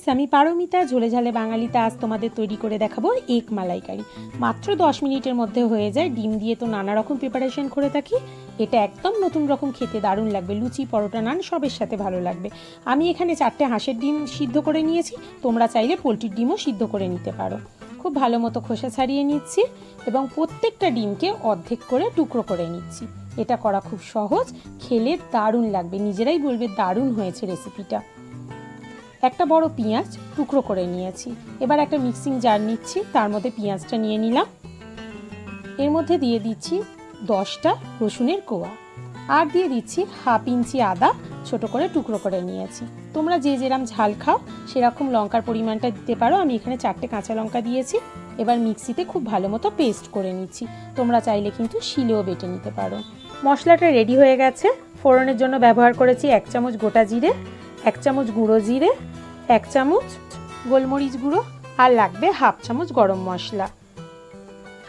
Friends, আমি পারমিতা ঝোলে ঝালে বাঙালিতে আজ তোমাদের তৈরি করে দেখাবো এগ মালাইকারি। মাত্র 10 মিনিটের মধ্যে হয়ে যায়। ডিম দিয়ে তো নানা রকম প্রিপারেশন করে থাকি। এটা একদম নতুন রকম, খেতে দারুণ লাগবে। লুচি, পরোটা, নান সবের সাথে ভালো লাগবে। আমি এখানে 4টে হাঁসের ডিম সিদ্ধ করে নিয়েছি। তোমরা চাইলে পোলট্রির ডিমও সিদ্ধ করে নিতে পারো। খুব ভালো মতো খোসা ছাড়িয়ে নিচ্ছি এবং প্রত্যেকটা ডিমকে অর্ধেক করে টুকরো করে নিচ্ছি। এটা করা খুব সহজ, খেলে দারুণ লাগবে, নিজেরাই বলবে দারুণ হয়েছে রেসিপিটা। একটা বড় পেঁয়াজ টুকরো করে নিয়েছি। এবার একটা মিক্সিং জার নিচ্ছি, তার মধ্যে পেঁয়াজটা নিয়ে নিলাম। এর মধ্যে দিয়ে দিচ্ছি 10টা রসুনের কোয়া, আর দিয়ে দিচ্ছি হাফ ইঞ্চি আদা ছোট করে টুকরো করে নিয়েছি। তোমরা যে যেরকম ঝাল খাও সেরকম লঙ্কার পরিমাণটা দিতে পারো। আমি এখানে 4টে কাঁচা লঙ্কা দিয়েছি। এবার মিক্সিতে খুব ভালো মতো পেস্ট করে নিচ্ছি। তোমরা চাইলে কিন্তু শিলেও বেটে নিতে পারো। মশলাটা রেডি হয়ে গেছে। ফোড়নের জন্য ব্যবহার করেছি 1 চামচ গোটা জিরে, 1 চামচ গুঁড়ো জিরে, 1 চামচ গোলমরিচ গুঁড়ো, আর লাগবে হাফ চামচ গরম মশলা,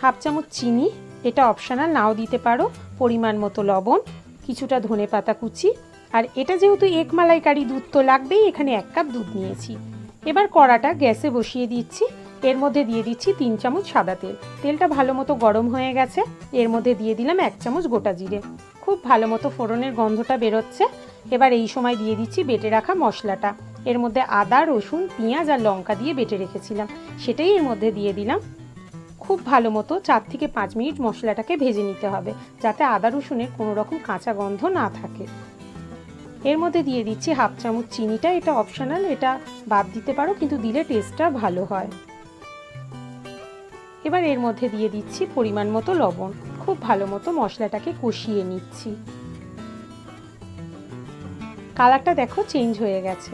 হাফ চামচ চিনি, এটা অপশনাল, নাও দিতে পারো, পরিমাণ মতো লবণ, কিছুটা ধনে পাতা কুচি। আর এটা যেহেতু এগ মালাইকারি, দুধ তো লাগবেই, এখানে 1 কাপ দুধ নিয়েছি। এবার কড়াটা গ্যাসে বসিয়ে দিচ্ছি। এর মধ্যে দিয়ে দিচ্ছি 3 চামচ সাদা তেল। তেলটা ভালো মতো গরম হয়ে গেছে। এর মধ্যে দিয়ে দিলাম 1 চামচ গোটা জিরে। খুব ভালো মতো ফোড়নের গন্ধটা বেরোচ্ছে। এবার এই সময় দিয়ে দিচ্ছি বেটে রাখা মশলাটা। এর মধ্যে আদা, রসুন, পেঁয়াজ আর লঙ্কা দিয়ে বেটে রেখেছিলাম, সেটাই এর মধ্যে দিয়ে দিলাম। খুব ভালো মতো 4 থেকে 5 মিনিট মশলাটাকে ভেজে নিতে হবে, যাতে আদা রসুনের কোনো রকম কাঁচা গন্ধ না থাকে। এর মধ্যে দিয়ে দিচ্ছি হাফ চামচ চিনিটা, এটা অপশনাল, এটা বাদ দিতে পারো, কিন্তু দিলে টেস্টটা ভালো হয়। এবার এর মধ্যে দিয়ে দিচ্ছি পরিমাণ মতো লবণ। খুব ভালো মতো মশলাটাকে কষিয়ে নিচ্ছি। কালারটা দেখো চেঞ্জ হয়ে গেছে।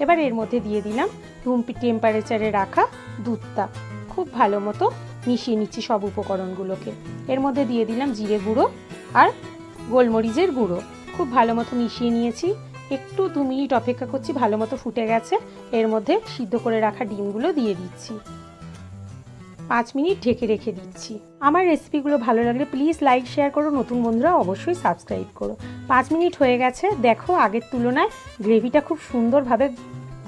এবার এর মধ্যে দিয়ে দিলাম রুম টেম্পারেচারে রাখা দুধটা। খুব ভালো মতো মিশিয়ে নিচ্ছি সব উপকরণগুলোকে। এর মধ্যে দিয়ে দিলাম জিরে গুঁড়ো আর গোলমরিচের গুঁড়ো। খুব ভালো মতো মিশিয়ে নিয়েছি। একটু 2 মিনিট অপেক্ষা করছি, ভালো মতো ফুটে গেছে। এর মধ্যে সিদ্ধ করে রাখা ডিমগুলো দিয়ে দিচ্ছি। 5 মিনিট ঢেকে রেখে দিচ্ছি। আমার রেসিপিগুলো ভালো লাগলে প্লিজ লাইক শেয়ার করো, নতুন বন্ধুরা অবশ্যই সাবস্ক্রাইব করো। 5 মিনিট হয়ে গেছে, দেখো আগের তুলনায় গ্রেভিটা খুব সুন্দরভাবে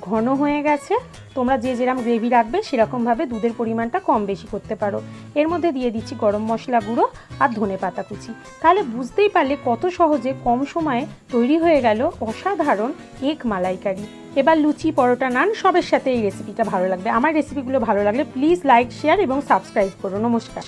ঘন হয়ে গেছে। তোমরা যে যেরকম গ্রেভি রাখবে সেরকমভাবে দুধের পরিমাণটা কম বেশি করতে পারো। এর মধ্যে দিয়ে দিচ্ছি গরম মশলা গুঁড়ো আর ধনে পাতা কুচি। তাহলে বুঝতেই পারলে কত সহজে কম সময়ে তৈরি হয়ে গেল অসাধারণ এগ মালাইকারি। এবার লুচি, পরোটা, নান সবের সাথে এই রেসিপিটা ভালো লাগবে। আমার রেসিপিগুলো ভালো লাগলে প্লিজ লাইক, শেয়ার এবং সাবস্ক্রাইব করো। নমস্কার।